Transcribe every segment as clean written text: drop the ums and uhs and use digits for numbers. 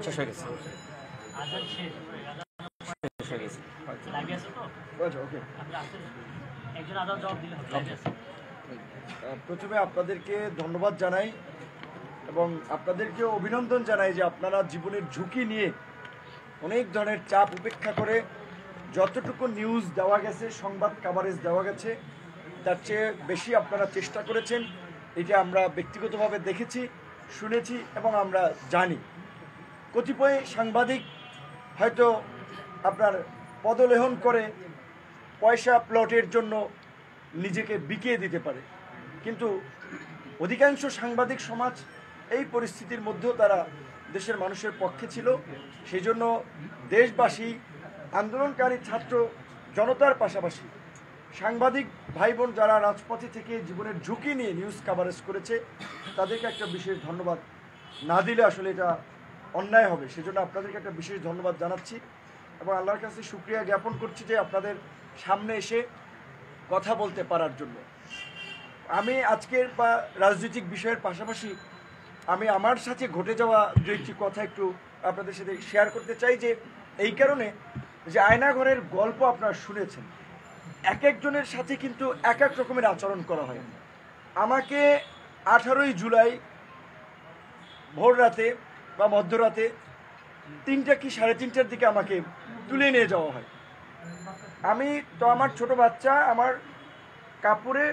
শেষ হয়ে গেছে। প্রথমে আপনাদেরকে ধন্যবাদ জানাই এবং আপনাদেরকে অভিনন্দন জানাই যে আপনারা জীবনের ঝুঁকি নিয়ে অনেক ধরনের চাপ উপেক্ষা করে যতটুকু নিউজ দেওয়া গেছে, সংবাদ কাভারেজ দেওয়া গেছে, তার চেয়ে বেশি আপনারা চেষ্টা করেছেন। এটা আমরা ব্যক্তিগতভাবে দেখেছি, শুনেছি এবং আমরা জানি। কতিপয় সাংবাদিক হয়তো আপনার পদলেহন করে পয়সা প্লটের জন্য নিজেকে বিকিয়ে দিতে পারে, কিন্তু অধিকাংশ সাংবাদিক সমাজ এই পরিস্থিতির মধ্যেও তারা দেশের মানুষের পক্ষে ছিল। সেই জন্য দেশবাসী, আন্দোলনকারী ছাত্র জনতার পাশাপাশি সাংবাদিক ভাই বোন যারা রাজপথে থেকে জীবনের ঝুঁকি নিয়ে নিউজ কাভারেজ করেছে, তাদেরকে একটা বিশেষ ধন্যবাদ না দিলে আসলে এটা অন্যায় হবে। সেজন্য আপনাদেরকে একটা বিশেষ ধন্যবাদ জানাচ্ছি এবং আল্লাহর কাছে শুকরিয়া জ্ঞাপন করছি যে আপনাদের সামনে এসে কথা বলতে পারার জন্য। আমি আজকের বা রাজনৈতিক বিষয়ের পাশাপাশি আমি আমার সাথে ঘটে যাওয়া দু একটি কথা একটু আপনাদের সাথে শেয়ার করতে চাই, যে এই কারণে যে আয়নাঘরের গল্প আপনারা শুনেছেন, এক একজনের সাথে কিন্তু এক এক রকমের আচরণ করা হয়। আমাকে 18ই জুলাই ভোর রাতে বা মধ্যরাতে 3টা কি 3:30টার দিকে আমাকে তুলে নিয়ে যাওয়া হয়। আমি তো আমার ছোট বাচ্চা আমার কাপড়ে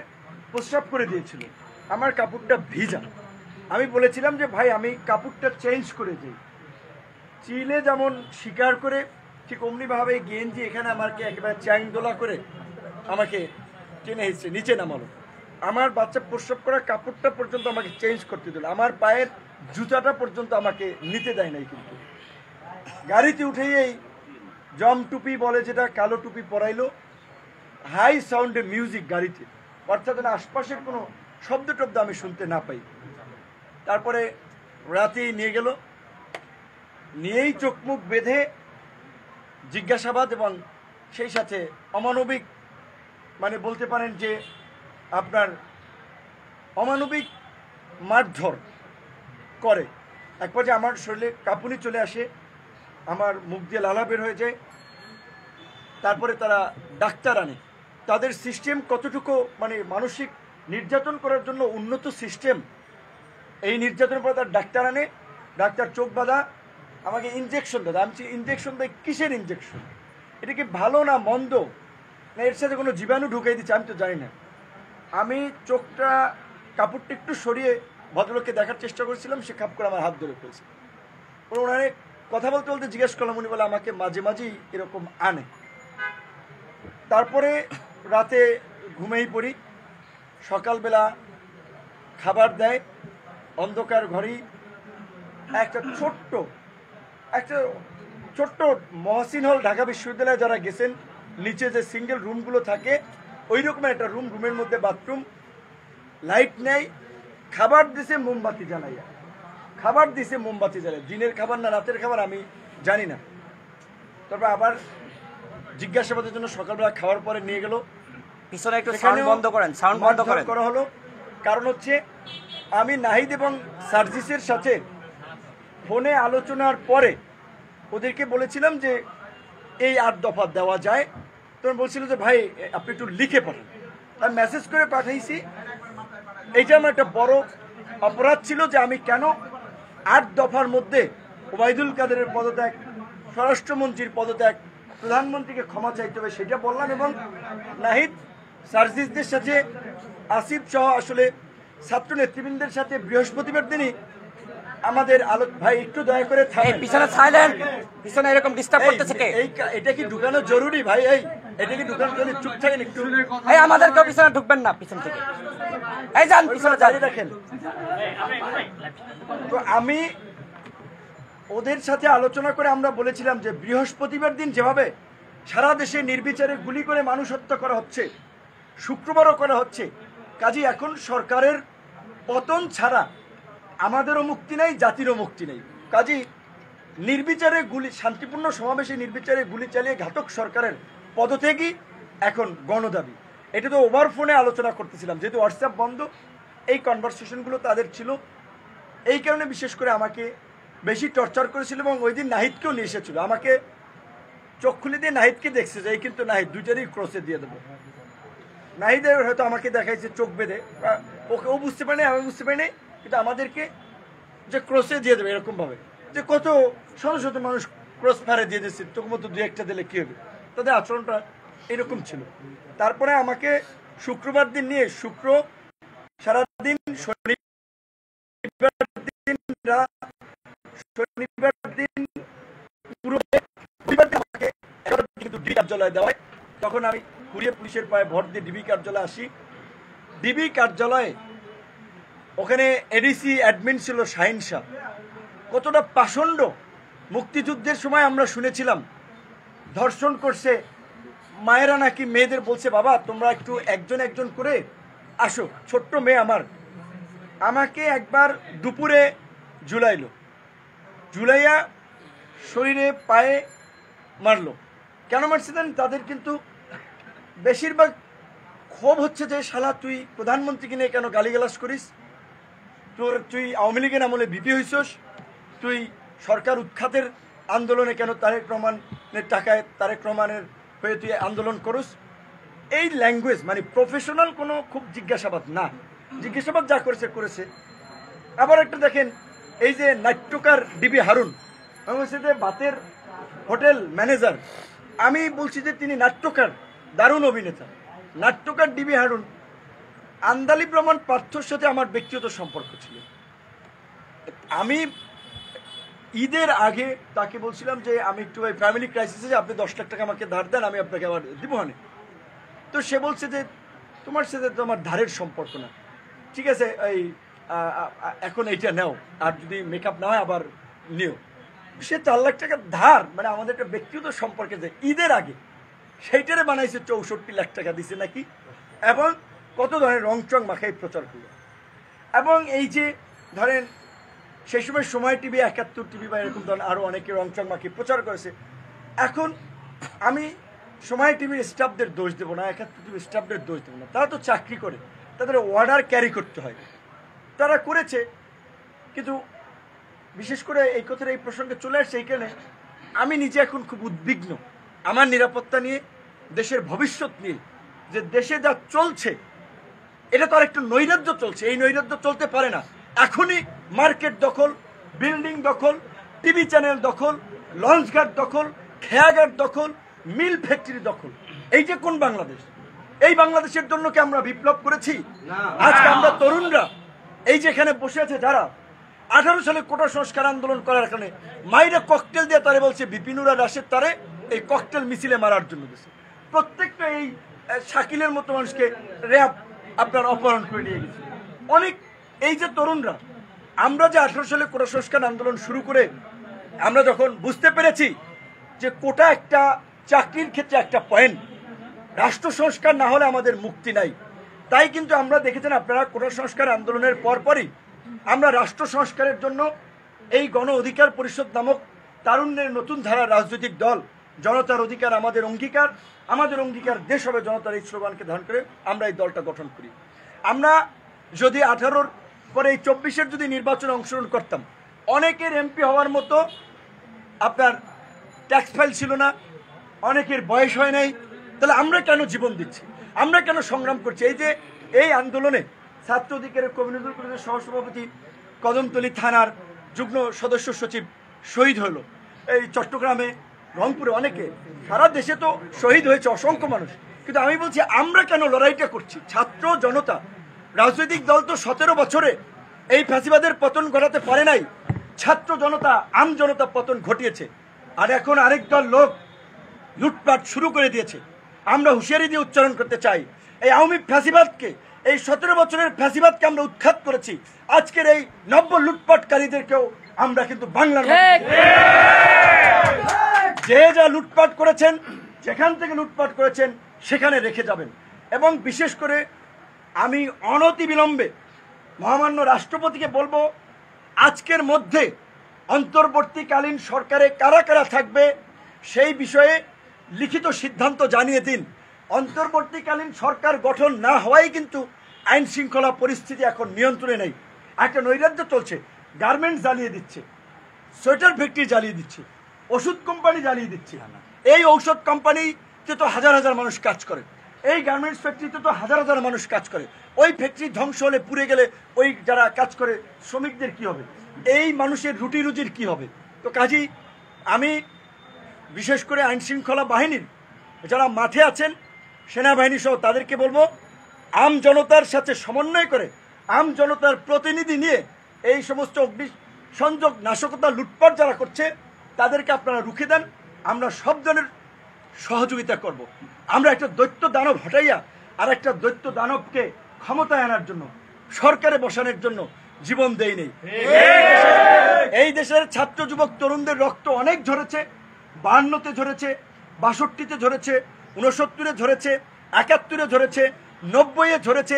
প্রস্রাব করে দিয়েছিল, আমার কাপড়টা ভিজা। আমি বলেছিলাম যে ভাই আমি কাপড়টা চেঞ্জ করে দিই। চিলে যেমন শিকার করে ঠিক অমনিভাবে গেঞ্জি এখানে আমাকে একেবারে চ্যাংদোলা করে আমাকে টেনে হিসছে নিচে নামালো। আমার বাচ্চা প্রস্রাব করা কাপড়টা পর্যন্ত আমাকে চেঞ্জ করতে দিল, আমার পায়ের জুতাটা পর্যন্ত আমাকে নিতে দেয় নাই। কিন্তু গাড়িতে উঠেই এই জম টুপি বলে যেটা, কালো টুপি পরাইলো, হাই সাউন্ডে মিউজিক গাড়িতে, অর্থাৎ আশপাশের কোনো শব্দ টব্দ আমি শুনতে না পাই। তারপরে রাতেই নিয়ে গেল, নিয়েই চোখ মুখ বেঁধে জিজ্ঞাসাবাদ এবং সেই সাথে অমানবিক, মানে বলতে পারেন যে আপনার অমানবিক মারধর করে। এক পর্যায়ে আমার শরীরে কাঁপুনি চলে আসে, আমার মুখ দিয়ে লালা বের হয়ে যায়। তারপরে তারা ডাক্তার আনে। তাদের সিস্টেম কতটুকু মানে মানসিক নির্যাতন করার জন্য উন্নত সিস্টেম, এই নির্যাতনের পরে তার ডাক্তার আনে, ডাক্তার চোখ বাঁধা আমাকে ইনজেকশন দেয়। আমি ইনজেকশন দেয় কিসের ইনজেকশন, এটা কি ভালো না মন্দ, না এর সাথে কোনো জীবাণু ঢুকিয়ে দিচ্ছে, আমি তো জানি না। আমি চোখটা কাপড়টা একটু সরিয়ে ভদ্রলোককে দেখার চেষ্টা করেছিলাম, সে খাপ করে আমার হাত ধরে ফেলছে। ওনারে কথা বলতে বলতে জিজ্ঞেস করলাম, উনি বলে আমাকে মাঝে মাঝেই এরকম আনে। তারপরে রাতে ঘুমেই পড়ি, সকালবেলা খাবার দেয় অন্ধকার ঘরেই। একটা ছোট্ট মহসিন হল, ঢাকা বিশ্ববিদ্যালয়ে যারা গেছেন, নিচে যে সিঙ্গেল রুমগুলো থাকে ওই রকমের একটা রুম, রুমের মধ্যে বাথরুম, লাইট নেই, খাবার দিছে মোমবাতি জ্বালাইয়া, খাবার দিছে মোমবাতি জ্বালায়, দিনের খাবার না রাতের খাবার আমি জানি না। তারপর আবার জিজ্ঞাসাবাদের জন্য সকালবেলা খাওয়ার পরে নিয়ে গেল, পিছনে একটু সাউন্ড বন্ধ করেন, সাউন্ড বন্ধ করা হলো। কারণ হচ্ছে আমি নাহিদ এবং সার্জিসের সাথে ফোনে আলোচনার পরে ওদেরকে বলেছিলাম যে এই 8 দফা দেওয়া যায়। তখন বলছিল যে ভাই আপনি একটু লিখে পাঠান। আমি মেসেজ করে পাঠাইছি। এইটা আমার একটা বড় অপরাধ ছিল যে আমি কেন 8 দফার মধ্যে ওবায়দুল কাদেরের পদত্যাগ, স্বরাষ্ট্রমন্ত্রীর পদত্যাগ, প্রধানমন্ত্রীকে ক্ষমা চাইতে হবে সেটা বললাম। এবং নাহিদ সার্জিসদের সাথে আসিফ সহ আসলে ছাত্র নেতৃবৃন্দের সাথে বৃহস্পতিবার দিনই আমাদের ভাই একটু দয়া করে পিছনে সাইলেন্ট, পিছনে এরকম ডিস্টার্ব করতেছে কে? এটা কি ঢুকানো জরুরি ভাই? এটা কি ঢুকানো জরুরি? চুপ থাকেন একটু। আমাদেরকেও পিছনে ঢুকবেন না, পিছন থেকে যান, পিছনে দাঁড়িয়ে রাখেন। তো আমি ওদের সাথে আলোচনা করে আমরা বলেছিলাম যে বৃহস্পতিবার দিন যেভাবে সারা দেশে নির্বিচারে গুলি করে মানুষ হত্যা করা হচ্ছে, শুক্রবারও করা হচ্ছে, কাজী এখন সরকারের পতন ছাড়া আমাদেরও মুক্তি নেই, জাতিরও মুক্তি নেই। কাজী নির্বিচারে গুলি, শান্তিপূর্ণ সমাবেশে নির্বিচারে গুলি চালিয়ে ঘাতক সরকারের পদত্যাগই এখন গণদাবি। এটা তো ওভার ফোনে আলোচনা করতেছিলাম, যেহেতু হোয়াটসঅ্যাপ বন্ধ, এই কনভারসেশনগুলো তাদের ছিল। এই কারণে বিশেষ করে আমাকে বেশি টর্চার করেছিল এবং ওই দিন নাহিদকেও নিয়ে এসেছিল। আমাকে চোখ খুলে দিয়ে নাহিদকে দেখছে যে এই কিন্তু নাহিদ, দুইটারই ক্রসে দিয়ে দেবো। নাহিদের হয়তো আমাকে দেখাইছে চোখ বেঁধে, ওকে ও বুঝতে পারেনি, আমি বুঝতে পারিনি, কিন্তু আমাদেরকে যে ক্রসে দিয়ে দেবে এরকমভাবে, যে কত শত শত মানুষ ক্রস ফায়ারে দিয়ে দিচ্ছে, তোর মতো দু একটা দিলে কী হবে। তাদের আচরণটা এরকম ছিল। তারপরে আমাকে শুক্রবার দিন নিয়ে সারাদিন শনিবার দিন পুরো আমাকে কিন্তু ডিবি কার্যালয়ে দেওয়া হয়। তখন আমি ঘুরিয়ে পুলিশের পায়ে ভোট দিয়ে ডিবি কার্যালয়ে আসি। ডিবি কার্যালয়ে ওখানে এডিসি অ্যাডমিন ছিল শাহিন শাহ। কতটা পাষণ্ড! মুক্তিযুদ্ধের সময় আমরা শুনেছিলাম ধর্ষণ করছে, মায়েরা নাকি মেয়েদের বলছে বাবা তোমরা একটু একজন একজন করে আসো, ছোট্ট মেয়ে আমার। আমাকে একবার দুপুরে ঝুলাইয়া শরীরে পায়ে মারলো। কেন মারছিলেন? তাদের কিন্তু বেশিরভাগ ক্ষোভ হচ্ছে যে শালা তুই প্রধানমন্ত্রীকে নিয়ে কেন গালিগালাজ করিস, তুই আওয়ামী লীগের আমলে বিপি হইছস, তুই সরকার উৎখাতের আন্দোলনে কেন তারেক রহমানের টাকায় তারেক রহমানের হয়ে তুই আন্দোলন করস। এই ল্যাঙ্গুয়েজ মানে প্রফেশনাল কোনো খুব জিজ্ঞাসাবাদ না, জিজ্ঞাসাবাদ যা করেছে। আবার একটা দেখেন, এই যে নাট্যকার ডিবি হারুন, আমি বলছি যে বাতের হোটেল ম্যানেজার, আমি বলছি যে তিনি নাট্যকার, দারুণ অভিনেতা। নাট্যকার ডিবি হারুন, আন্দালিব রহমান পার্থর সাথে আমার ব্যক্তিগত সম্পর্ক ছিল। আমি ঈদের আগে তাকে বলছিলাম যে আমি একটু ওই ফ্যামিলি ক্রাইসিসে, আপনি 10 লাখ টাকা আমাকে ধার দেন, আমি আপনাকে আবার দিব হানে। তো সে বলছে যে তোমার সাথে তো আমার ধারের সম্পর্ক না, ঠিক আছে এই এখন এইটা নাও, আর যদি মেকআপ না হয় আবার নিও। সে 4 লাখ টাকা ধার, মানে আমাদের একটা ব্যক্তিগত সম্পর্কে যে ঈদের আগে সেইটারে বানাইছে 64 লাখ টাকা দিছে নাকি, এবং কত ধরনের রংচং মাখাই প্রচার করলো। এবং এই যে ধরেন সেই সময় টিভি, 71 টিভি বা এরকম ধরেন আরও অনেকে রংচং মাখিয়ে প্রচার করেছে। এখন আমি সময় টিভির স্টাফদের দোষ দেবো না, 71 টিভির স্টাফদের দোষ দেবো না, তারা তো চাকরি করে, তাদের অর্ডার ক্যারি করতে হয়, তারা করেছে। কিন্তু বিশেষ করে এই কথাটা এই প্রসঙ্গে চলে আসছে এইখানে, আমি নিজে এখন খুব উদ্বিগ্ন আমার নিরাপত্তা নিয়ে, দেশের ভবিষ্যৎ নিয়ে, যে দেশে যা চলছে এটা তো আর একটু নৈরাজ্য চলছে, এই নৈরাজ্য চলতে পারে না। এখনই মার্কেট দখল, বিল্ডিং দখল, টিভি চ্যানেল দখল, লঞ্চঘাট দখল, খেয়াঘাট দখল, মিল ফ্যাক্টরি দখল। এই যে কোন বাংলাদেশ? এই বাংলাদেশের জন্য কি আমরা বিপ্লব করেছি? আজকে আমরা তরুণরা এই যেখানে বসে আছে, যারা 18 সালে কোটা সংস্কার আন্দোলন করার কারণে মাইরে ককটেল দিয়ে তারে বলছে বিপিনুরা রাশেদ, তারে এই ককটেল মিছিলে মারার জন্য দিয়েছে। প্রত্যেকটা এই শাকিলের মতো মানুষকে র্যাব আপনার অপহরণ করে নিয়ে গেছে। অনেক এই যে তরুণরা, আমরা যে 18 সালে কোটা সংস্কার আন্দোলন শুরু করে আমরা যখন বুঝতে পেরেছি যে কোটা একটা চাকরির ক্ষেত্রে একটা পয়েন্ট, রাষ্ট্র সংস্কার না হলে আমাদের মুক্তি নাই, তাই কিন্তু আমরা দেখেছেন আপনারা কোটা সংস্কার আন্দোলনের পরপরই আমরা রাষ্ট্র সংস্কারের জন্য এই গণ অধিকার পরিষদ নামক তারুণ্যের নতুন ধারার রাজনৈতিক দল, জনতার অধিকার আমাদের অঙ্গীকার, আমাদের অঙ্গীকার দেশ হবে জনতার, এই স্লোগানকে ধারণ করে আমরা এই দলটা গঠন করি। আমরা যদি 18-র পরে এই 24-এর যদি নির্বাচনে অংশগ্রহণ করতাম, অনেকের এমপি হওয়ার মতো আপনার ট্যাক্স ফাইল ছিল না, অনেকের বয়স হয় নাই, তাহলে আমরা কেন জীবন দিচ্ছি, আমরা কেন সংগ্রাম করছি? এই যে এই আন্দোলনে ছাত্র অধিকারের কমিউনিটি পরিষদের সহসভাপতি, কদমতলী থানার যুগ্ম সদস্য সচিব শহীদ হলো, এই চট্টগ্রামে, রংপুরে, অনেকে, সারা দেশে তো শহীদ হয়েছে অসংখ্য মানুষ। কিন্তু আমি বলছি আমরা কেন লড়াইটা করছি? ছাত্র জনতা, রাজনৈতিক দল তো 17 বছরে এই ফ্যাসিবাদের পতন ঘটাতে পারে নাই, ছাত্র জনতা, আম জনতা পতন ঘটিয়েছে। আর এখন আরেক দল লোক লুটপাট শুরু করে দিয়েছে। আমরা হুঁশিয়ারি দিয়ে উচ্চারণ করতে চাই, এই আওয়ামী ফ্যাসিবাদকে, এই 17 বছরের ফ্যাসিবাদকে আমরা উৎখাত করেছি। আজকের এই নব্য লুটপাটকারীদেরকেও আমরা কিন্তু বাংলার যে যা লুটপাট করেছেন, যেখান থেকে লুটপাট করেছেন সেখানে রেখে যাবেন। এবং বিশেষ করে আমি অনতিবিলম্বে মহামান্য রাষ্ট্রপতিকে বলবো, আজকের মধ্যে অন্তর্বর্তীকালীন সরকারে কারা কারা থাকবে সেই বিষয়ে লিখিত সিদ্ধান্ত জানিয়ে দিন। অন্তর্বর্তীকালীন সরকার গঠন না হওয়াই কিন্তু আইন শৃঙ্খলা পরিস্থিতি এখন নিয়ন্ত্রণে নেই, একটা নৈরাজ্য চলছে। গার্মেন্টস জ্বালিয়ে দিচ্ছে, সোয়েটার ফ্যাক্টরি জ্বালিয়ে দিচ্ছে, ওষুধ কোম্পানি জ্বালিয়ে দিচ্ছে। এই ঔষধ কোম্পানিতে তো হাজার হাজার মানুষ কাজ করে, এই গার্মেন্টস ফ্যাক্টরিতে তো হাজার হাজার মানুষ কাজ করে। ওই ফ্যাক্টরি ধ্বংস হলে, পুড়ে গেলে ওই যারা কাজ করে শ্রমিকদের কি হবে? এই মানুষের রুটি রুজির কি হবে? তো কাজেই আমি বিশেষ করে আইন শৃঙ্খলা বাহিনীর যারা মাঠে আছেন, সেনাবাহিনী সহ তাদেরকে বলবো, আম জনতার সাথে সমন্বয় করে, আম জনতার প্রতিনিধি নিয়ে এই সমস্ত অগ্নিসংযোগ, নাশকতা, লুটপাট যারা করছে তাদেরকে আপনারা রুখে দেন। আমরা সব ধরনের সহযোগিতা করব। আমরা একটা দৈত্য দানব হটাইয়া আর একটা দৈত্য দানবকে ক্ষমতায় আনার জন্য, সরকারে বসানোর জন্য জীবন দেই নেই। এই দেশের ছাত্র যুবক তরুণদের রক্ত অনেক ঝরেছে, 52-তে ঝরেছে, 62-তে ঝরেছে, 69-এ ঝরেছে, 71-এ ঝরেছে, 90-এ ঝরেছে।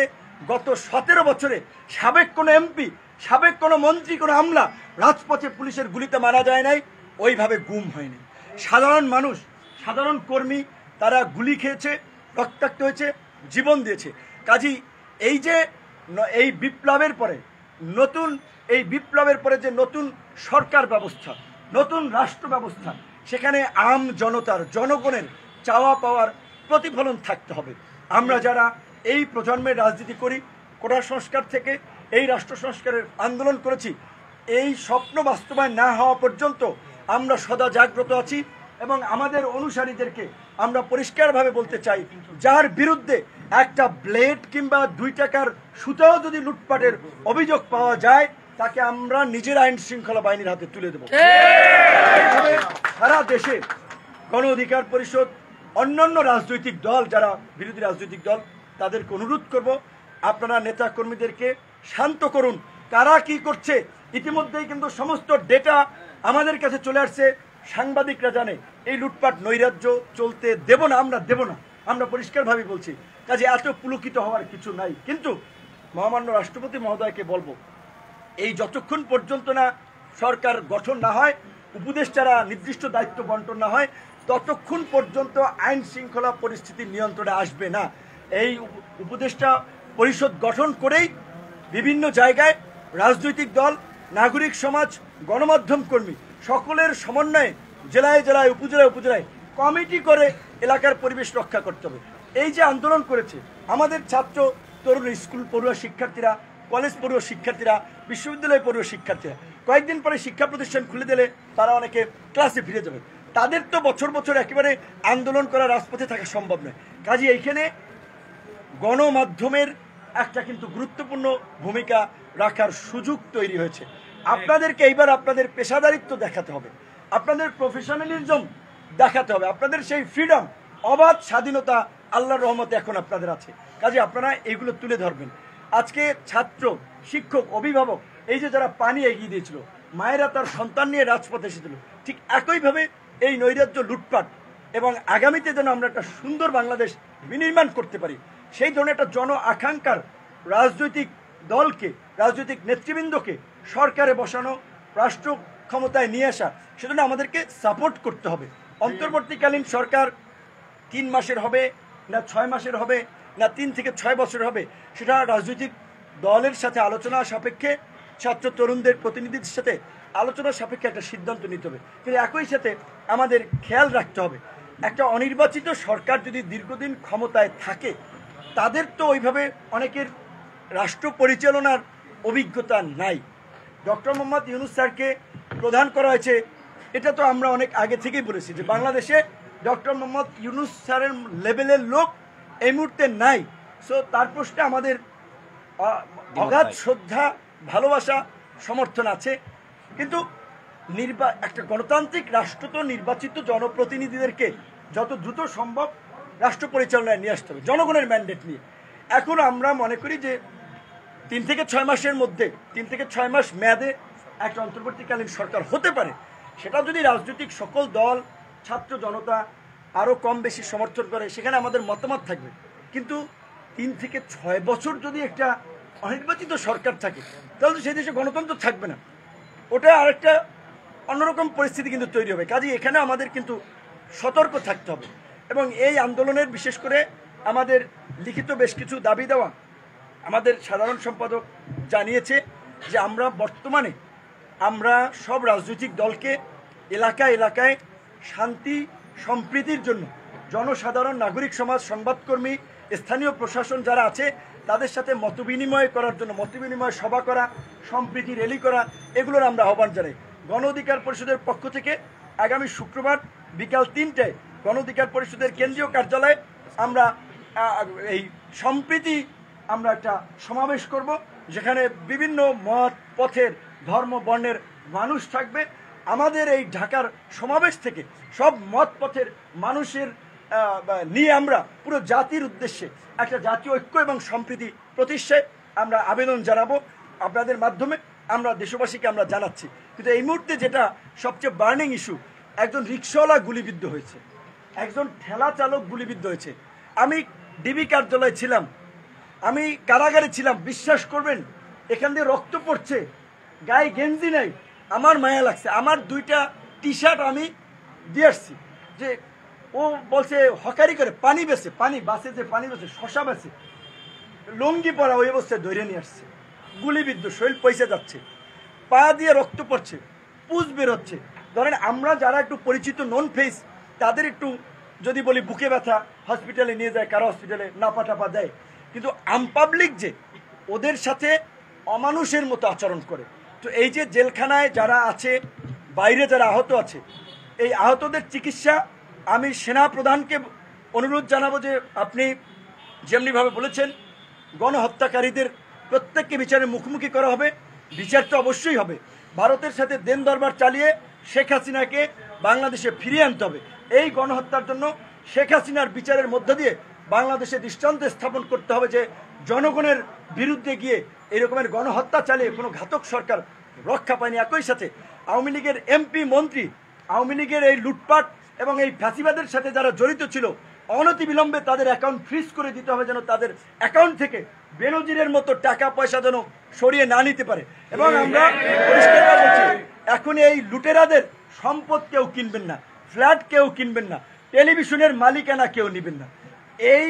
গত 17 বছরে সাবেক কোনো এমপি, সাবেক কোনো মন্ত্রী, কোনো আমলা রাজপথে পুলিশের গুলিতে মারা যায় নাই, ওইভাবে গুম হয়নি। সাধারণ মানুষ, সাধারণ কর্মী তারা গুলি খেয়েছে, রক্তাক্ত হয়েছে, জীবন দিয়েছে। কাজী এই যে এই বিপ্লবের পরে যে নতুন সরকার ব্যবস্থা, নতুন রাষ্ট্র ব্যবস্থা, সেখানে আম জনতার, জনগণের চাওয়া পাওয়ার প্রতিফলন থাকতে হবে। আমরা যারা এই প্রজন্মের রাজনীতি করি, কোটা সংস্কার থেকে এই রাষ্ট্র সংস্কারের আন্দোলন করেছি, এই স্বপ্ন বাস্তবায়ন না হওয়া পর্যন্ত আমরা সদা জাগ্রত আছি। এবং আমাদের অনুসারীদেরকে আমরা পরিষ্কারভাবে বলতে চাই, যার বিরুদ্ধে একটা ব্লেড কিংবা 2 টাকার সুতাও যদি লুটপাটের অভিযোগ পাওয়া যায়, তাকে আমরা নিজের আইন শৃঙ্খলা বাহিনীর হাতে তুলে দেব। সারা দেশে গণ অধিকার পরিষদ, অন্যান্য রাজনৈতিক দল, যারা বিরোধী রাজনৈতিক দল, তাদেরকে অনুরোধ করব, আপনারা নেতা কর্মীদেরকে শান্ত করুন। কারা কি করছে ইতিমধ্যেই কিন্তু সমস্ত ডেটা আমাদের কাছে চলে আসছে। সাংবাদিকরা জানে এই লুটপাট নৈরাজ্য চলতে দেব না, আমরা দেব না, আমরা পরিষ্কারভাবে বলছি। কাজে এত পুলকিত হওয়ার কিছু নাই। কিন্তু মহামান্য রাষ্ট্রপতি মহোদয়কে বলবো, এই যতক্ষণ পর্যন্ত না সরকার গঠন না হয়, উপদেষ্টারা নির্দিষ্ট দায়িত্ব বন্টন না হয়, ততক্ষণ পর্যন্ত আইন শৃঙ্খলা পরিস্থিতি নিয়ন্ত্রণে আসবে না। এই উপদেষ্টা পরিষদ গঠন করেই বিভিন্ন জায়গায় রাজনৈতিক দল, নাগরিক সমাজ, গণমাধ্যম কর্মী সকলের সমন্বয়ে জেলায় জেলায়, উপজেলায় উপজেলায় কমিটি করে এলাকার পরিবেশ রক্ষা করতে হবে। এই যে আন্দোলন করেছে আমাদের ছাত্র তরুণ, স্কুল পড়ুয়া শিক্ষার্থীরা, কলেজ পড়ুয়া শিক্ষার্থীরা, বিশ্ববিদ্যালয় পড়ুয়া শিক্ষার্থীরা, কয়েকদিন পরে শিক্ষা প্রতিষ্ঠান খুলে দিলে তারা অনেকে ক্লাসে ফিরে যাবে। তাদের তো বছর বছর একেবারে আন্দোলন করা, রাজপথে থাকা সম্ভব নয়। কাজে এইখানে গণমাধ্যমের একটা কিন্তু গুরুত্বপূর্ণ ভূমিকা রাখার সুযোগ তৈরি হয়েছে। আপনাদেরকে এইবার আপনাদের পেশাদারিত্ব দেখাতে হবে, আপনাদের প্রফেশনালিজম দেখাতে হবে, আপনাদের সেই ফ্রিডম, অবাধ স্বাধীনতা আল্লাহর রহমতে এখন আপনাদের আছে। কাজে আপনারা এইগুলো তুলে ধরবেন। আজকে ছাত্র, শিক্ষক, অভিভাবক, এই যে যারা পানি এগিয়ে দিয়েছিল, মায়েরা তার সন্তান নিয়ে রাজপথে এসেছিল, ঠিক একইভাবে এই নৈরাজ্য, লুটপাট এবং আগামীতে যেন আমরা একটা সুন্দর বাংলাদেশ বিনির্মাণ করতে পারি, সেই ধরনের একটা জন আকাঙ্ক্ষার রাজনৈতিক দলকে, রাজনৈতিক নেতৃবৃন্দকে সরকারে বসানো, রাষ্ট্র ক্ষমতায় নিয়ে আসা, সেজন্য আমাদেরকে সাপোর্ট করতে হবে। অন্তর্বর্তীকালীন সরকার 3 মাসের হবে না 6 মাসের হবে না 3 থেকে 6 বছর হবে, সেটা রাজনৈতিক দলের সাথে আলোচনা সাপেক্ষে, ছাত্র তরুণদের প্রতিনিধিদের সাথে আলোচনা সাপেক্ষে একটা সিদ্ধান্ত নিতে হবে। কিন্তু একই সাথে আমাদের খেয়াল রাখতে হবে, একটা অনির্বাচিত সরকার যদি দীর্ঘদিন ক্ষমতায় থাকে, তাদের তো ওইভাবে অনেকের রাষ্ট্র পরিচালনার অভিজ্ঞতা নাই। ডক্টর মোহাম্মদ ইউনূস স্যারকে প্রধান করা হয়েছে, এটা তো আমরা অনেক আগে থেকেই বলেছি যে বাংলাদেশে ডক্টর মোহাম্মদ ইউনূস স্যারের লেভেলের লোক এই মুহূর্তে নাই। সো তার প্রশ্নে আমাদের অগাধ শ্রদ্ধা, ভালোবাসা, সমর্থন আছে। কিন্তু একটা গণতান্ত্রিক রাষ্ট্র তো নির্বাচিত জনপ্রতিনিধিদেরকে যত দ্রুত সম্ভব রাষ্ট্র পরিচালনায় নিয়ে আসতে হবে জনগণের ম্যান্ডেট নিয়ে। এখন আমরা মনে করি যে 3 থেকে 6 মাসের মধ্যে, 3 থেকে 6 মাস মেয়াদে একটা অন্তর্বর্তীকালীন সরকার হতে পারে। সেটা যদি রাজনৈতিক সকল দল, ছাত্র জনতা আরও কম বেশি সমর্থন করে, সেখানে আমাদের মতামত থাকবে। কিন্তু 3 থেকে 6 বছর যদি একটা অনির্বাচিত সরকার থাকে, তাহলে তো সেই দেশে গণতন্ত্র থাকবে না, ওটা আরেকটা অন্যরকম পরিস্থিতি কিন্তু তৈরি হবে। কাজে এখানে আমাদের কিন্তু সতর্ক থাকতে হবে। এবং এই আন্দোলনের বিশেষ করে আমাদের লিখিত বেশ কিছু দাবি দেওয়া আমাদের সাধারণ সম্পাদক জানিয়েছে যে আমরা বর্তমানে আমরা সব রাজনৈতিক দলকে এলাকায় এলাকায় শান্তি সম্প্রীতির জন্য জনসাধারণ, নাগরিক সমাজ, সংবাদকর্মী, স্থানীয় প্রশাসন যারা আছে তাদের সাথে মতবিনিময় করার জন্য মতবিনিময় সভা করা, সম্প্রীতি র্যালি করা, এগুলোর আমরা আহ্বান জানাই। গণ অধিকার পরিষদের পক্ষ থেকে আগামী শুক্রবার বিকাল 3টায় গণ অধিকার পরিষদের কেন্দ্রীয় কার্যালয়ে আমরা এই সম্প্রীতি আমরা একটা সমাবেশ করব, যেখানে বিভিন্ন মত পথের ধর্ম বর্ণের মানুষ থাকবে। আমাদের এই ঢাকার সমাবেশ থেকে সব মত পথের মানুষের নিয়ে আমরা পুরো জাতির উদ্দেশ্যে একটা জাতীয় ঐক্য এবং সম্প্রীতি প্রতিষ্ঠায় আমরা আবেদন জানাবো। আপনাদের মাধ্যমে আমরা দেশবাসীকে আমরা জানাচ্ছি। কিন্তু এই মুহূর্তে যেটা সবচেয়ে বার্নিং ইস্যু, একজন রিক্সাওয়ালা গুলিবিদ্ধ হয়েছে, একজন ঠেলা চালক গুলিবিদ্ধ হয়েছে। আমি ডিবি কার্যালয়ে ছিলাম, আমি কারাগারে ছিলাম, বিশ্বাস করবেন এখান দিয়ে রক্ত পড়ছে, গায়ে গেঞ্জি নাই, আমার মায়া লাগছে। আমার 2টা টি-শার্ট আমি দিয়ে আসছি, যে ও বলছে হকারি করে পানি বেছে, পানি বাসে যে পানি বেছে, শশা বেছে, লুঙ্গি পরা ওই অবস্থায় ধরে নিয়ে আসছে, গুলিবিদ্ধ, শরীর পয়সা যাচ্ছে, পা দিয়ে রক্ত পড়ছে, পুজ বেরোচ্ছে। ধরেন আমরা যারা একটু পরিচিত নন ফেস, তাদের একটু যদি বলি বুকে ব্যথা, হসপিটালে নিয়ে যায়, কারো হসপিটালে নাপা টাপা দেয়, কিন্তু আমপাবলিক যে ওদের সাথে অমানুষের মতো আচরণ করে। তো এই যে জেলখানায় যারা আছে, বাইরে যারা আহত আছে, এই আহতদের চিকিৎসা আমি সেনা প্রধানকে অনুরোধ জানাবো যে আপনি যেমনিভাবে বলেছেন গণহত্যাকারীদের প্রত্যেককে বিচারের মুখোমুখি করা হবে, বিচার তো অবশ্যই হবে। ভারতের সাথে দেন দরবার চালিয়ে শেখ হাসিনাকে বাংলাদেশে ফিরিয়ে আনতে হবে। এই গণহত্যার জন্য শেখ হাসিনার বিচারের মধ্য দিয়ে বাংলাদেশে দৃষ্টান্ত স্থাপন করতে হবে যে জনগণের বিরুদ্ধে গিয়ে এরকমের গণহত্যা চালিয়ে কোনো ঘাতক সরকার রক্ষা পায়নি। একই সাথে আওয়ামী লীগের এমপি মন্ত্রী, আওয়ামী লীগের এই লুটপাট এবং এই ফ্যাসিবাদের সাথে যারা জড়িত ছিল, অনতিবিলম্বে তাদের অ্যাকাউন্ট ফ্রিজ করে দিতে হবে, যেন তাদের অ্যাকাউন্ট থেকে বেনজিরের মতো টাকা পয়সা যেন সরিয়ে না নিতে পারে। এবং আমরা পরিষ্কার বলছি, এখন এই লুটেরাদের সম্পদ কেউ কিনবেন না, ফ্ল্যাট কেউ কিনবেন না, টেলিভিশনের মালিকানা কেউ নেবেন না। এই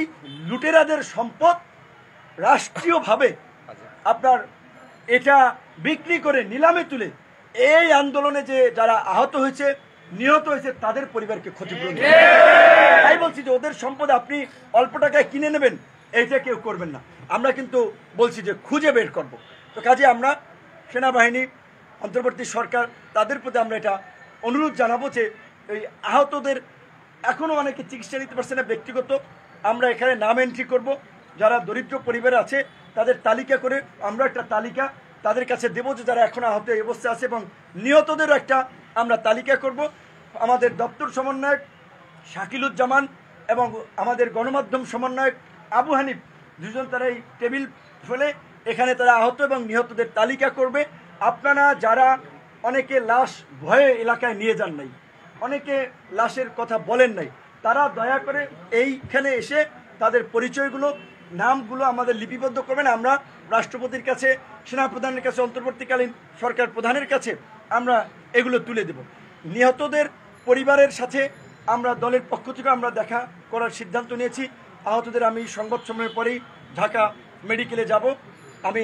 লুটেরাদের সম্পদ রাষ্ট্রীয়ভাবে আপনার এটা বিক্রি করে নিলামে তুলে এই আন্দোলনে যে যারা আহত হয়েছে, নিহত হয়েছে, তাদের পরিবারকে ক্ষতিপূরণ। তাই বলছি যে ওদের সম্পদ আপনি অল্প টাকায় কিনে নেবেন, এইটা কেউ করবেন না। আমরা কিন্তু বলছি যে খুঁজে বের করব। তো কাজে আমরা সেনাবাহিনী, অন্তর্বর্তী সরকার, তাদের প্রতি আমরা এটা অনুরোধ জানাবো যে এই আহতদের এখনও অনেকে চিকিৎসা নিতে পারছে না, ব্যক্তিগত আমরা এখানে নাম এন্ট্রি করব। যারা দরিদ্র পরিবার আছে তাদের তালিকা করে আমরা একটা তালিকা তাদের কাছে দেবো যে যারা এখন আহত এই অবস্থায় আছে, এবং নিহতদেরও একটা আমরা তালিকা করব। আমাদের দপ্তর সমন্বয়ক শাকিলুজ্জামান এবং আমাদের গণমাধ্যম সমন্বয়ক আবু হানিফ, দুজন তারা এই টেবিল ফেলে এখানে তারা আহত এবং নিহতদের তালিকা করবে। আপনারা যারা অনেকে লাশ ভয়ে এলাকায় নিয়ে যান নাই, অনেকে লাশের কথা বলেন নাই, তারা দয়া করে এইখানে এসে তাদের পরিচয়গুলো, নামগুলো আমাদের লিপিবদ্ধ করবেন। আমরা রাষ্ট্রপতির কাছে, সেনাপ্রধানের কাছে, অন্তর্বর্তীকালীন সরকার প্রধানের কাছে আমরা এগুলো তুলে দেব। নিহতদের পরিবারের সাথে আমরা দলের পক্ষ থেকে আমরা দেখা করার সিদ্ধান্ত নিয়েছি। আহতদের আমি সংবাদ সম্মেলনের পরেই ঢাকা মেডিকেলে যাব। আমি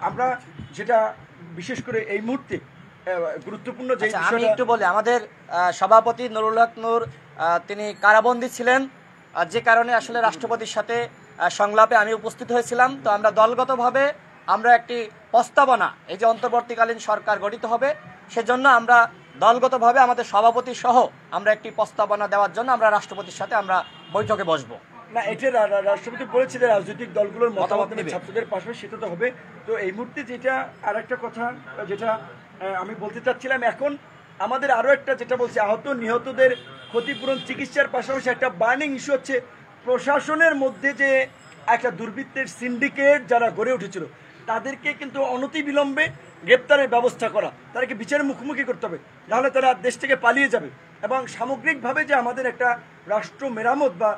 আমরা যেটা বিশেষ করে এই মুহূর্তে গুরুত্বপূর্ণ যে আমি একটু বলি, আমাদের সভাপতি নুরুল হক নূর তিনি কারাবন্দী ছিলেন, যে কারণে আসলে রাষ্ট্রপতির সাথে সংলাপে আমি উপস্থিত হয়েছিলাম। তো আমরা দলগতভাবে আমরা একটি প্রস্তাবনা, এই যে অন্তর্বর্তীকালীন সরকার গঠিত হবে, সেজন্য আমরা দলগতভাবে আমাদের সভাপতি সহ আমরা একটি প্রস্তাবনা দেওয়ার জন্য আমরা রাষ্ট্রপতির সাথে আমরা বৈঠকে বসবো। না, এটা রাষ্ট্রপতি বলেছে যে রাজনৈতিক দলগুলোর মতামত ছাত্রদের পাশাপাশি সেটা তো হবে। তো এই মুহূর্তে যেটা আর একটা কথা যেটা আমি বলতে চাচ্ছিলাম, এখন আমাদের আরও একটা যেটা বলছে, আহত নিহতদের ক্ষতিপূরণ চিকিৎসার পাশাপাশি একটা বার্নিং ইস্যু হচ্ছে প্রশাসনের মধ্যে যে একটা দুর্বৃত্তের সিন্ডিকেট যারা গড়ে উঠেছিল, তাদেরকে কিন্তু অনতিবিলম্বে গ্রেপ্তারের ব্যবস্থা করা, তাদেরকে বিচারের মুখোমুখি করতে হবে, নাহলে তারা দেশ থেকে পালিয়ে যাবে। এবং সামগ্রিকভাবে যে আমাদের একটা রাষ্ট্র মেরামত বা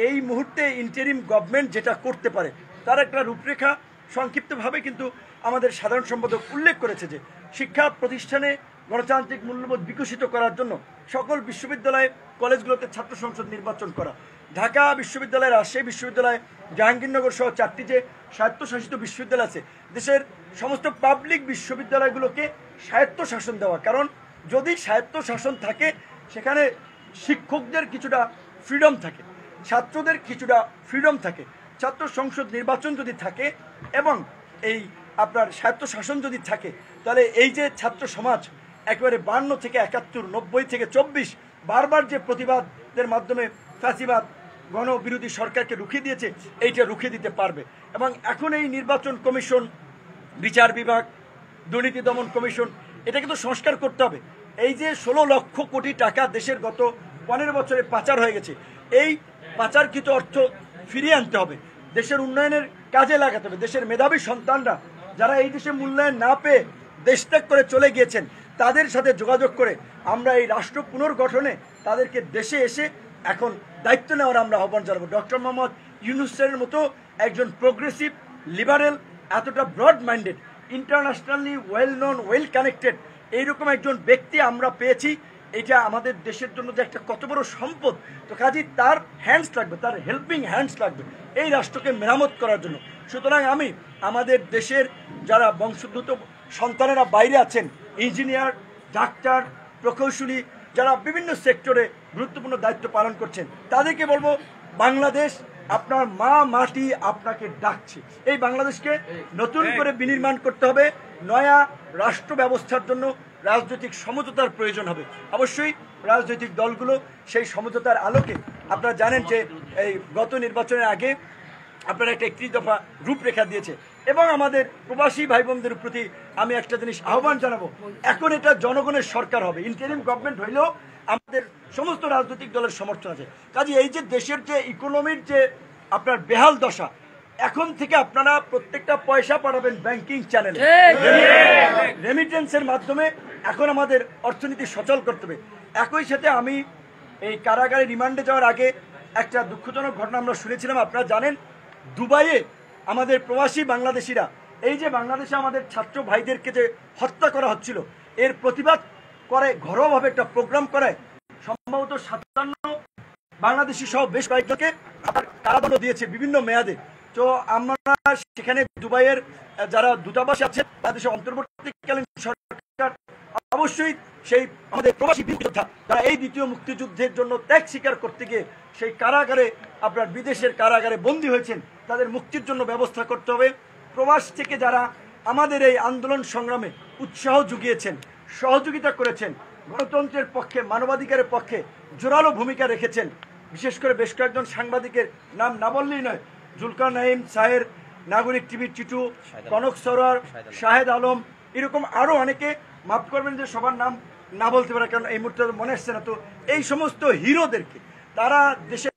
এই মুহূর্তে ইন্টারিম গভর্নমেন্ট যেটা করতে পারে তার একটা রূপরেখা সংক্ষিপ্তভাবে কিন্তু আমাদের সাধারণ সম্পাদক উল্লেখ করেছে যে শিক্ষা প্রতিষ্ঠানে গণতান্ত্রিক মূল্যবোধ বিকশিত করার জন্য সকল বিশ্ববিদ্যালয় কলেজগুলোতে ছাত্র সংসদ নির্বাচন করা। ঢাকা বিশ্ববিদ্যালয়, রাজশাহী বিশ্ববিদ্যালয়, জাহাঙ্গীরনগর সহ 4টি যে স্বায়ত্তশাসিত বিশ্ববিদ্যালয় আছে, দেশের সমস্ত পাবলিক বিশ্ববিদ্যালয়গুলোকে স্বায়ত্তশাসন দেওয়া। কারণ যদি স্বায়ত্তশাসন থাকে সেখানে শিক্ষকদের কিছুটা ফ্রিডম থাকে, ছাত্রদের কিছুটা ফ্রিডম থাকে। ছাত্র সংসদ নির্বাচন যদি থাকে এবং এই আপনার স্বায়ত্তশাসন যদি থাকে, তাহলে এই যে ছাত্র সমাজ একেবারে 52 থেকে 71, 90 থেকে 24 বারবার যে প্রতিবাদের মাধ্যমে ফ্যাসিবাদ গণবিরোধী সরকারকে রুখে দিয়েছে, এইটা রুখে দিতে পারবে। এবং এখন এই নির্বাচন কমিশন, বিচার বিভাগ, দুর্নীতি দমন কমিশন, এটা কিন্তু সংস্কার করতে হবে। এই যে 16 লক্ষ কোটি টাকা দেশের গত 15 বছরে পাচার হয়ে গেছে, এই পাচারকৃত অর্থ ফিরিয়ে আনতে হবে, দেশের উন্নয়নের কাজে লাগাতে হবে। দেশের মেধাবী সন্তানরা যারা এই দেশে মূল্যায়ন না পেয়ে দেশত্যাগ করে চলে গিয়েছেন, তাদের সাথে যোগাযোগ করে আমরা এই রাষ্ট্র পুনর্গঠনে তাদেরকে দেশে এসে এখন দায়িত্ব নেওয়ার আমরা আহ্বান জানাবো। ডক্টর মোহাম্মদ ইউনূসের মতো একজন প্রোগ্রেসিভ, লিবারেল, এতটা broad minded, internationally well known, well connected এইরকম একজন ব্যক্তি আমরা পেয়েছি। এটা আমাদের দেশের জন্য যে একটা কত বড় সম্পদ। তো কাজেই তার হ্যান্ডস লাগবে, তার হেল্পিং হ্যান্ডস লাগবে এই রাষ্ট্রকে মেরামত করার জন্য। সুতরাং আমি আমাদের দেশের যারা বংশোদ্ভূত সন্তানেরা বাইরে আছেন, ইঞ্জিনিয়ার, ডাক্তার, প্রকৌশলী, যারা বিভিন্ন সেক্টরে গুরুত্বপূর্ণ দায়িত্ব পালন করছেন, তাদেরকে বলবো বাংলাদেশ, আপনার মা মাটি আপনাকে ডাকছে। এই বাংলাদেশকে নতুন করে বিনির্মাণ করতে হবে। নয়া রাষ্ট্র ব্যবস্থার জন্য রাজনৈতিক সমঝোতার প্রয়োজন হবে। অবশ্যই রাজনৈতিক দলগুলো সেই সমঝোতার আলোকে, আপনারা জানেন যে এই গত নির্বাচনের আগে আপনারা একটা 31 দফা রূপরেখা দিয়েছে। এবং আমাদের প্রবাসী ভাই বোনদের প্রতি আমি একটা জিনিস আহ্বান জানাবো, এখন এটা জনগণের সরকার হবে। ইন্টারিম গভর্নমেন্ট হইলেও আমাদের সমস্ত রাজনৈতিক দলের সমর্থন আছে। কাজে এই যে দেশের যে ইকোনমির যে আপনার বেহাল দশা, এখন থেকে আপনারা প্রত্যেকটা পয়সা পাঠাবেন ব্যাংকিং চ্যানেলে, রেমিটেন্সের মাধ্যমে। এখন আমাদের অর্থনীতি সচল করতে হবে। একই সাথে আমি এই কারাগারে রিমান্ডে যাওয়ার আগে একটা দুঃখজনক ঘটনা আমরা শুনেছিলাম। আপনারা জানেন দুবাইয়ে আমাদের প্রবাসী বাংলাদেশিরা, এই যে বাংলাদেশে আমাদের ছাত্র ভাইদেরকে যে হত্যা করা হচ্ছিল, এর প্রতিবাদ করে ঘরোয়াভাবে একটা প্রোগ্রাম করে সম্ভবত 57 বাংলাদেশি সহ বেশ কয়েকজনকে কারাদণ্ড দিয়েছে বিভিন্ন মেয়াদে। তো আমরা সেখানে দুবাইয়ের যারা দূতাবাস আছে, বাংলাদেশের অন্তর্বর্তীকালীন সরকার অবশ্যই সেই আমাদের প্রবাসী যোদ্ধা যারা এই দ্বিতীয় মুক্তিযুদ্ধের জন্য ত্যাগ স্বীকার করতে গিয়ে সেই কারাগারে, আপনার বিদেশের কারাগারে বন্দী হয়েছেন, তাদের মুক্তির জন্য ব্যবস্থা করতে হবে। প্রবাস থেকে যারা আমাদের এই আন্দোলন সংগ্রামে উৎসাহ জুগিয়েছেন, সহযোগিতা করেছেন, গণতন্ত্রের পক্ষে, মানবাধিকারের পক্ষে জোরালো ভূমিকা রেখেছেন, বিশেষ করে বেশ কয়েকজন সাংবাদিকের নাম না বললেই নয়, জুলকার নাইম, সাহের, নাগরিক টিভির টিটু, কনক সরোয়ার, শাহেদ আলম, এরকম আরো অনেকে, মাফ করবেন যে সবার নাম না বলতে পারে কারণ এই মুহূর্তে মনে আসছে না। তো এই সমস্ত হিরোদেরকে, তারা দেশে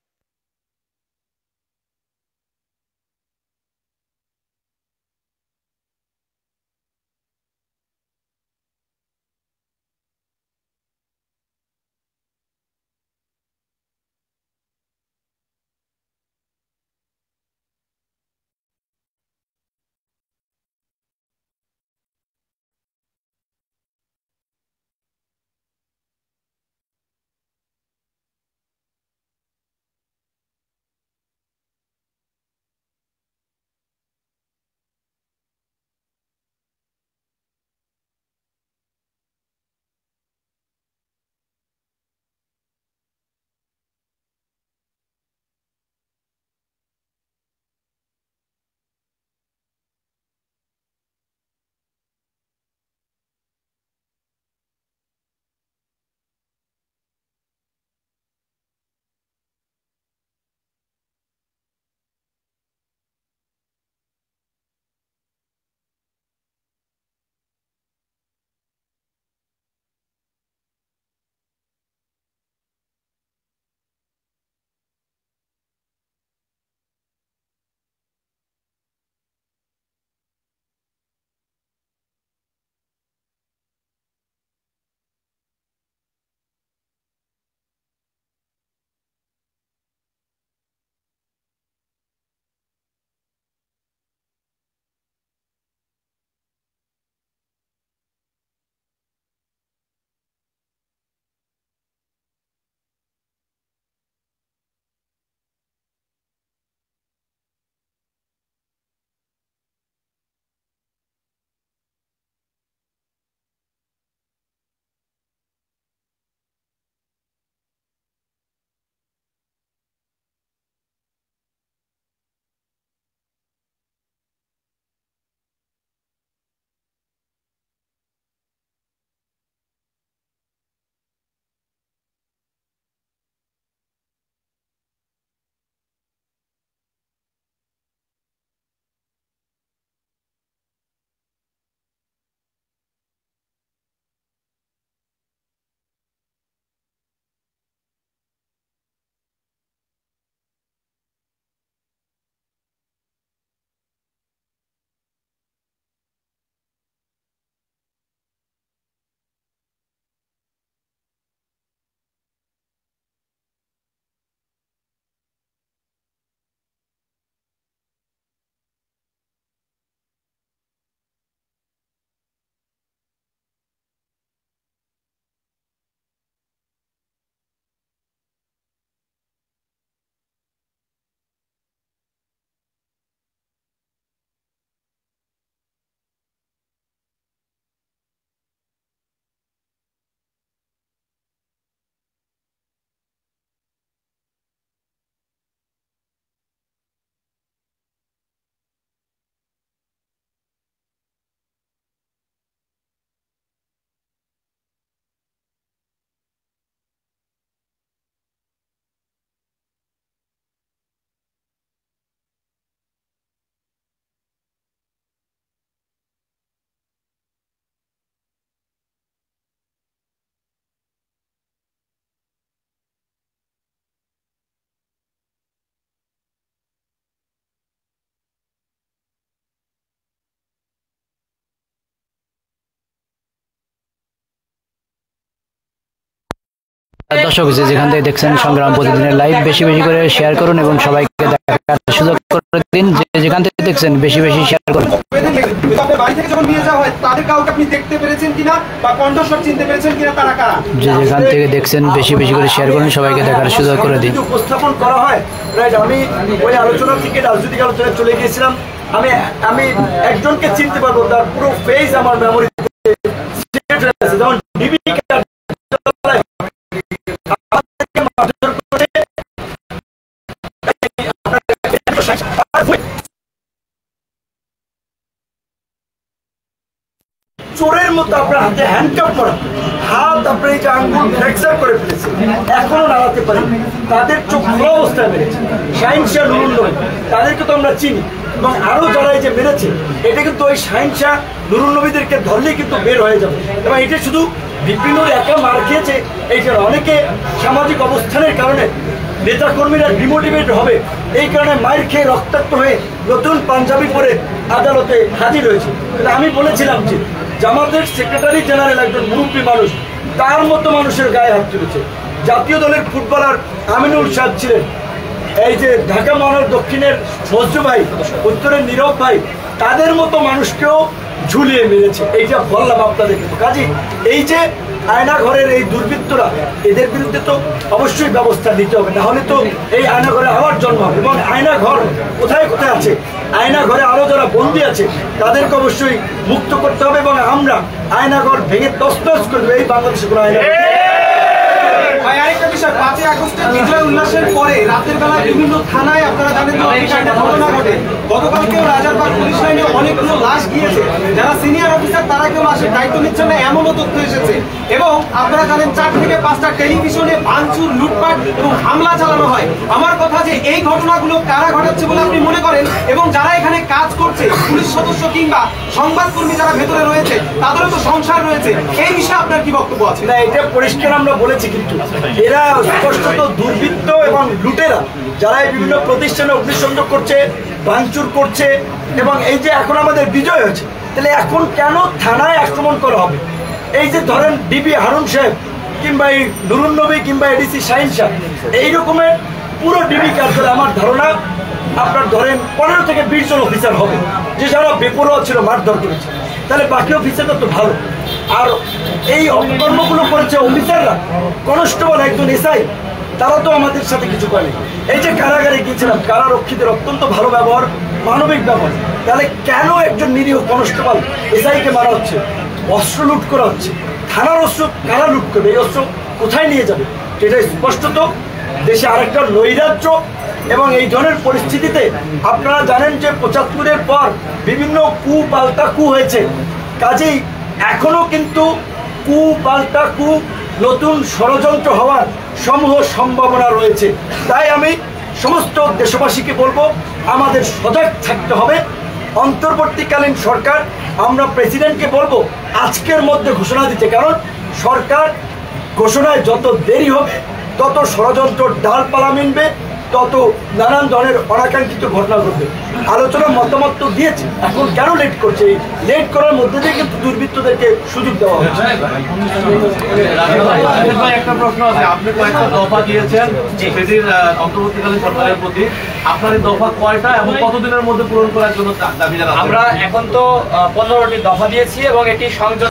দর্শক যেখান থেকে দেখছেন সংগ্রাম প্রতিদিনের লাইভ বেশি বেশি করে শেয়ার করুন এবং সবাইকে দেখার সুযোগ করে দিন। যেখান থেকে দেখছেন বেশি বেশি শেয়ার করুন। বাড়ি থেকে যখন নিয়ে যাওয়া হয় তাদের কাউকে আপনি দেখতে পেরেছেন কিনা বা কণ্ঠস্বর চিনতে পেরেছেন কিনা, তারা কারা? যেখান থেকে দেখছেন বেশি বেশি করে শেয়ার করুন, সবাইকে দেখার সুযোগ করে দিন। উপস্থাপন করা হয় রাইট। আমি ওই আলোচনা থেকে রাজনৈতিক আলোচনায় চলে গিয়েছিলাম। আমি একজনকে চিনতে পারবো, তার পুরো ফেস আমার মেমোরিতে সেভ হয়ে আছে। যেমন ডিবি চোরের মতো আপনার হাতে হ্যান্ডকাপ করা, হাত আপনার এই যে আঙ্গুল ফ্র্যাকচার করে ফেলেছে, এখনো নাড়াতে পারি। তাদের চোখ খোলা অবস্থায় মেরেছে শাহিনশাহ নুরুল নবী, তাদেরকে তো আমরা চিনি। এবং আরো যারা এই যে মেরেছে, এটা কিন্তু ওই শাহিনশাহ নুরুল নবীদেরকে ধরলেই কিন্তু বের হয়ে যাবে। এবং এটা শুধু বিভিন্ন একা মার খেয়েছে এই যে, অনেকে সামাজিক অবস্থানের কারণে নেতা কর্মীরা ডিমোটিভেট হবে, এই কারণে মায়ের খেয়ে রক্তাক্ত হয়ে নতুন পাঞ্জাবি পরে আদালতে হাজির হয়েছে। আমি বলেছিলাম যে জামাতের সেক্রেটারি জেনারেল একজন মুরব্বী মানুষ, তার মতো মানুষের গায়ে হাত তুলেছে। জাতীয় দলের ফুটবলার আমিনুল সাহেব ছিলেন, এই যে ঢাকা মহানগর দক্ষিণের ফজলু ভাই, উত্তরের নীরব ভাই, তাদের মতো মানুষকেও ঝুলিয়ে মেরেছে। এইটা বললাম আপনাদেরকে। কাজী এই যে আয়না ঘরের এই দুর্বৃত্তরা, এদের বিরুদ্ধে তো অবশ্যই ব্যবস্থা নিতে হবে, না হলে তো এই আয়না ঘরে আবার জন্ম হবে। এবং আয়না ঘর কোথায় কোথায় আছে, আয়না ঘরে আরো যারা বন্দী আছে তাদেরকে অবশ্যই মুক্ত করতে হবে। এবং আমরা আয়না ঘর ভেঙে তছনছ করে দেবো। এই বাংলাদেশে কোনো আয়না আরেকটা বিষয়, 5ই আগস্টের বিজয় উল্লাসের পরে রাতের বেলা বিভিন্ন থানায় আপনারা জানেন একটা ঘটনা ঘটে। গতকালকেও রাজারবাগ পুলিশ লাইনে অনেকগুলো লাশ গিয়েছে, যারা সিনিয়র অফিসার তারা কেউ লাশের দায়িত্ব নিচ্ছে না, এমনও তথ্য এসেছে। এবং আপনারা জানেন 4 থেকে 5টা টেলিভিশনে ভাঙচুর, লুটপাট এবং হামলা চালানো হয়। আমার কথা যে এই ঘটনাগুলো কারা ঘটাচ্ছে বলে আপনি মনে করেন, এবং যারা এখানে কাজ করছে পুলিশ সদস্য কিংবা সংবাদকর্মী যারা ভেতরে রয়েছে, তাদেরও তো সংসার রয়েছে, এই বিষয়ে আপনার কি বক্তব্য আছে? না, এটা পরিষ্কার আমরা বলেছি, কিন্তু এরা স্পষ্টত দুর্বৃত্ত এবং লুটেরা, যারা এই বিভিন্ন প্রতিষ্ঠানে অগ্নিসংযোগ করছে, ভাঙচুর করছে। এবং এই যে এখন আমাদের বিজয় হয়েছে, তাহলে এখন কেন থানায় আক্রমণ করা হবে? এই যে ধরেন ডিবি হারুন সাহেব কিংবা এই নুরুল নবী কিংবা এডিসি শাহিনশাহ, এই রকমের পুরো ডিবি কার্যালয়ে আমার ধারণা আপনার ধরেন 15 থেকে 20 জন অফিসার হবে, যে যারা বেপরোয়া ছিল, মারধর করেছে। তাহলে বাকি অফিসাররা তো ভালো। আর এই অপকর্মগুলো করেছে অফিসাররা, কনস্টেবল, একজন এসআই, তারা তো আমাদের সাথে কিছু করে। এই যে কারাগারে গিয়েছিলাম, কারারক্ষীদের অত্যন্ত ভালো ব্যবহার, মানবিক ব্যবহার। তাহলে কেন একজন নিরীহ কনস্টেবল এসআইকে মারা হচ্ছে, অস্ত্র লুট করা হচ্ছে? থানার অস্ত্র কারা লুট করবে? এই অস্ত্র কোথায় নিয়ে যাবে? এটা স্পষ্টত দেশে আরেকটা নৈরাজ্য। এবং এই ধরনের পরিস্থিতিতে আপনারা জানেন যে 75-এর পর বিভিন্ন কু পাল্টা কু হয়েছে। কাজেই এখনো কিন্তু কু পাল্টা কু, নতুন ষড়যন্ত্র হওয়ার সমূহ সম্ভাবনা রয়েছে। তাই আমি সমস্ত দেশবাসীকে বলবো, আমাদের সজাগ থাকতে হবে। অন্তর্বর্তীকালীন সরকার, আমরা প্রেসিডেন্টকে বলবো আজকের মধ্যে ঘোষণা দিতে, কারণ সরকার ঘোষণায় যত দেরি হবে তত ষড়যন্ত্র ডালপালা মিলবে, তত নানান ধরনের অনাকাঙ্ক্ষিত ঘটনা ঘটবে। আলোচনা মতামত তো দিয়েছে, এখন কেন লেট করছে? এই লেট করার মধ্যে দিয়ে কিন্তু দুর্বৃত্তদেরকে সুযোগ দেওয়া হচ্ছে। একটা প্রশ্ন আছে, আপনি কয়েকটা দফা দিয়েছেন অন্তর্বর্তীকালীন সরকারের প্রতি, আপনার এই দফা কয়টা এবং কতদিনের মধ্যে পূরণ করার জন্য দাবি জানাচ্ছেন? আমরা এখন তো 15টি দফা দিয়েছি এবং এটি সংযোগ